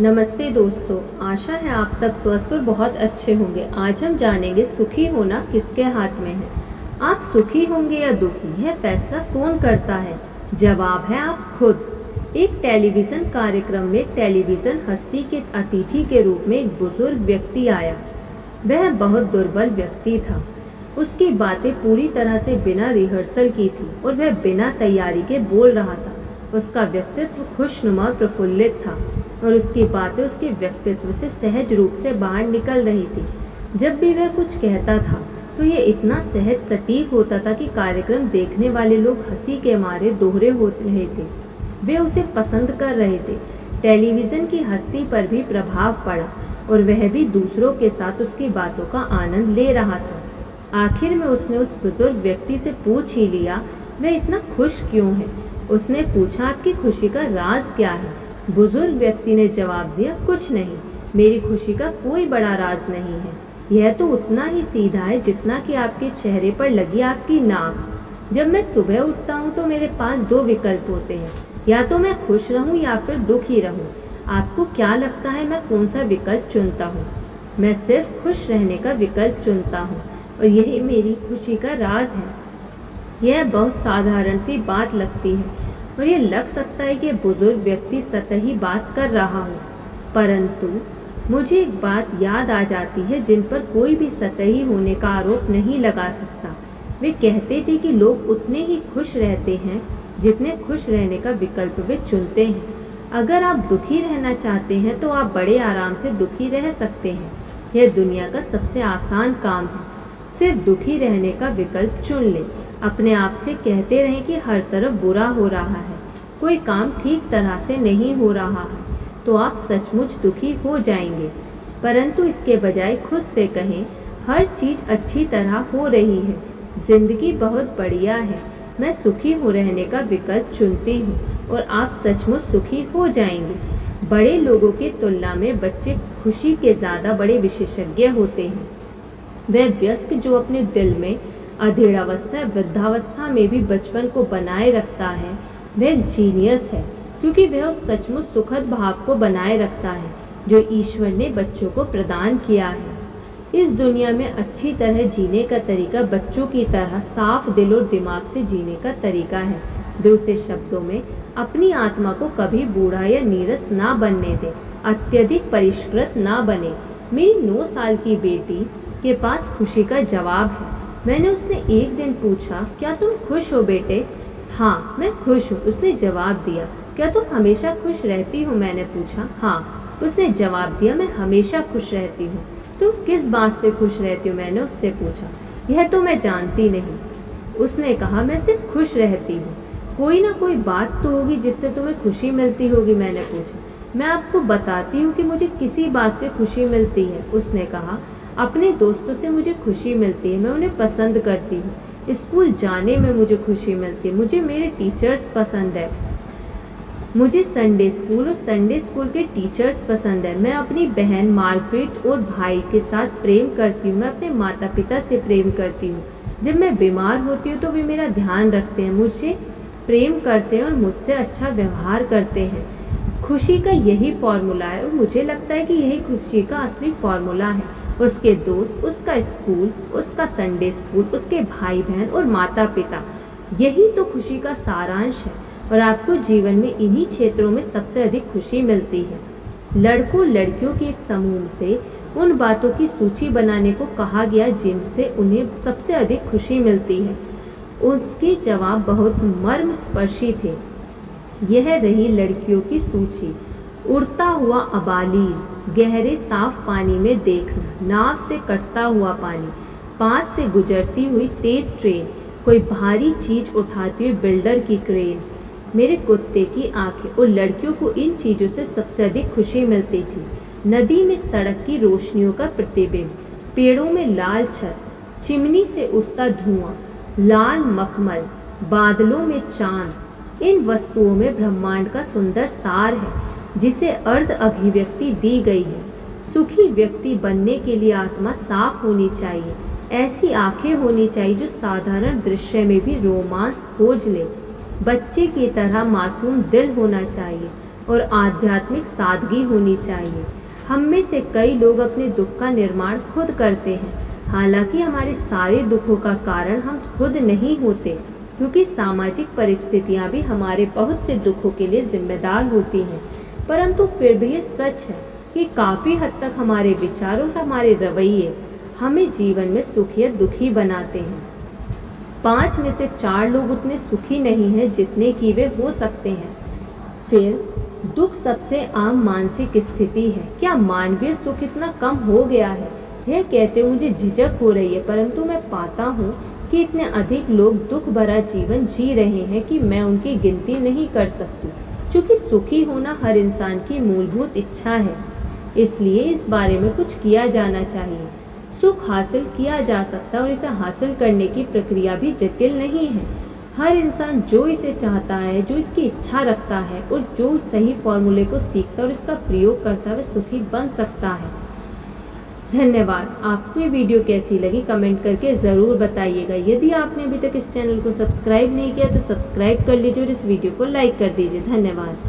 नमस्ते दोस्तों, आशा है आप सब स्वस्थ और बहुत अच्छे होंगे। आज हम जानेंगे सुखी होना किसके हाथ में है। आप सुखी होंगे या दुखी, यह फैसला कौन करता है? जवाब है आप खुद। एक टेलीविज़न कार्यक्रम में टेलीविज़न हस्ती के अतिथि के रूप में एक बुजुर्ग व्यक्ति आया। वह बहुत दुर्बल व्यक्ति था। उसकी बातें पूरी तरह से बिना रिहर्सल की थी और वह बिना तैयारी के बोल रहा था। उसका व्यक्तित्व खुशनुमा और प्रफुल्लित था और उसकी बातें उसके व्यक्तित्व से सहज रूप से बाहर निकल रही थी। जब भी वह कुछ कहता था तो ये इतना सहज सटीक होता था कि कार्यक्रम देखने वाले लोग हंसी के मारे दोहरे हो रहे थे। वे उसे पसंद कर रहे थे। टेलीविज़न की हस्ती पर भी प्रभाव पड़ा और वह भी दूसरों के साथ उसकी बातों का आनंद ले रहा था। आखिर में उसने उस बुजुर्ग व्यक्ति से पूछ ही लिया, वह इतना खुश क्यों है? उसने पूछा, आपकी खुशी का राज क्या है? बुजुर्ग व्यक्ति ने जवाब दिया, कुछ नहीं, मेरी खुशी का कोई बड़ा राज नहीं है। यह तो उतना ही सीधा है जितना कि आपके चेहरे पर लगी आपकी नाक। जब मैं सुबह उठता हूँ तो मेरे पास दो विकल्प होते हैं, या तो मैं खुश रहूँ या फिर दुखी रहूँ। आपको क्या लगता है मैं कौन सा विकल्प चुनता हूँ? मैं सिर्फ खुश रहने का विकल्प चुनता हूँ और यही मेरी खुशी का राज है। यह बहुत साधारण सी बात लगती है और ये लग सकता है कि बुजुर्ग व्यक्ति सतही बात कर रहा हो, परंतु मुझे एक बात याद आ जाती है जिन पर कोई भी सतही होने का आरोप नहीं लगा सकता। वे कहते थे कि लोग उतने ही खुश रहते हैं जितने खुश रहने का विकल्प वे चुनते हैं। अगर आप दुखी रहना चाहते हैं तो आप बड़े आराम से दुखी रह सकते हैं। यह दुनिया का सबसे आसान काम है। सिर्फ दुखी रहने का विकल्प चुन लें। अपने आप से कहते रहें कि हर तरफ बुरा हो रहा है, कोई काम ठीक तरह से नहीं हो रहा है, तो आप सचमुच दुखी हो जाएंगे। परंतु इसके बजाय खुद से कहें, हर चीज़ अच्छी तरह हो रही है, जिंदगी बहुत बढ़िया है, मैं सुखी हो रहने का विकल्प चुनती हूँ, और आप सचमुच सुखी हो जाएंगे। बड़े लोगों की तुलना में बच्चे खुशी के ज़्यादा बड़े विशेषज्ञ होते हैं। वह वयस्क जो अपने दिल में अधेड़ावस्था वृद्धावस्था में भी बचपन को बनाए रखता है, वह जीनियस है, क्योंकि वह उस सचमुच सुखद भाव को बनाए रखता है जो ईश्वर ने बच्चों को प्रदान किया है। इस दुनिया में अच्छी तरह जीने का तरीका बच्चों की तरह साफ दिल और दिमाग से जीने का तरीका है। दूसरे शब्दों में, अपनी आत्मा को कभी बूढ़ा या नीरस ना बनने दें, अत्यधिक परिष्कृत ना बने। मेरी 9 साल की बेटी के पास खुशी का जवाब है। मैंने उसने एक दिन पूछा, क्या तुम खुश हो बेटे? हाँ, मैं खुश हूँ, उसने जवाब दिया। क्या तुम हमेशा खुश रहती हो? मैंने पूछा। हाँ, उसने जवाब दिया, मैं हमेशा खुश रहती हूँ। तुम किस बात से खुश रहती हो? मैंने उससे पूछा। यह तो मैं जानती नहीं, उसने कहा। मैं सिर्फ खुश रहती हूँ। कोई ना कोई बात तो होगी जिससे तुम्हें खुशी मिलती होगी, मैंने पूछा। मैं आपको बताती हूँ कि मुझे किसी बात से खुशी मिलती है, उसने कहा। अपने दोस्तों से मुझे खुशी मिलती है, मैं उन्हें पसंद करती हूँ। स्कूल जाने में मुझे खुशी मिलती है, मुझे मेरे टीचर्स पसंद है। मुझे संडे स्कूल और संडे स्कूल के टीचर्स पसंद है। मैं अपनी बहन मार्गरेट और भाई के साथ प्रेम करती हूँ। मैं अपने माता पिता से प्रेम करती हूँ। जब मैं बीमार होती हूँ तो वे मेरा ध्यान रखते हैं, मुझे प्रेम करते हैं और मुझसे अच्छा व्यवहार करते हैं। खुशी का यही फॉर्मूला है और मुझे लगता है कि यही खुशी का असली फॉर्मूला है। उसके दोस्त, उसका स्कूल, उसका संडे स्कूल, उसके भाई बहन और माता पिता, यही तो खुशी का सारांश है। और आपको जीवन में इन्हीं क्षेत्रों में सबसे अधिक खुशी मिलती है। लड़कों लड़कियों के एक समूह से उन बातों की सूची बनाने को कहा गया जिनसे उन्हें सबसे अधिक खुशी मिलती है। उनके जवाब बहुत मर्मस्पर्शी थे। यह रही लड़कियों की सूची। उड़ता हुआ अबालीन, गहरे साफ पानी में देखना, नाव से कटता हुआ पानी, पास से गुजरती हुई तेज ट्रेन, कोई भारी चीज उठाती हुई बिल्डर की क्रेन, मेरे कुत्ते की आंखें। और लड़कियों को इन चीज़ों से सबसे अधिक खुशी मिलती थी। नदी में सड़क की रोशनियों का प्रतिबिंब, पेड़ों में लाल छत, चिमनी से उठता धुआं, लाल मखमल, बादलों में चांद, इन वस्तुओं में ब्रह्मांड का सुंदर सार है जिसे अर्ध अभिव्यक्ति दी गई है। सुखी व्यक्ति बनने के लिए आत्मा साफ होनी चाहिए, ऐसी आंखें होनी चाहिए जो साधारण दृश्य में भी रोमांस खोज ले। बच्चे की तरह मासूम दिल होना चाहिए, और आध्यात्मिक सादगी होनी चाहिए। हम में से कई लोग अपने दुख का निर्माण खुद करते हैं, हालांकि हमारे सारे दुखों का कारण हम खुद नहीं होते, क्योंकि सामाजिक परिस्थितियां भी हमारे बहुत से दुखों के लिए जिम्मेदार होती हैं। परंतु फिर भी ये सच है कि काफ़ी हद तक हमारे विचार और हमारे रवैये हमें जीवन में सुखी या दुखी बनाते हैं। 5 में से 4 लोग उतने सुखी नहीं हैं जितने कि वे हो सकते हैं। फिर दुख सबसे आम मानसिक स्थिति है। क्या मानवीय सुख इतना कम हो गया है? यह कहते हुए मुझे झिझक हो रही है, परंतु मैं पाता हूँ कि इतने अधिक लोग दुख भरा जीवन जी रहे हैं कि मैं उनकी गिनती नहीं कर सकती। क्योंकि सुखी होना हर इंसान की मूलभूत इच्छा है, इसलिए इस बारे में कुछ किया जाना चाहिए। सुख हासिल किया जा सकता है और इसे हासिल करने की प्रक्रिया भी जटिल नहीं है। हर इंसान जो इसे चाहता है, जो इसकी इच्छा रखता है और जो सही फॉर्मूले को सीखता है और इसका प्रयोग करता है, वह सुखी बन सकता है। धन्यवाद। आपको ये वीडियो कैसी लगी कमेंट करके ज़रूर बताइएगा। यदि आपने अभी तक इस चैनल को सब्सक्राइब नहीं किया तो सब्सक्राइब कर लीजिए और इस वीडियो को लाइक कर दीजिए। धन्यवाद।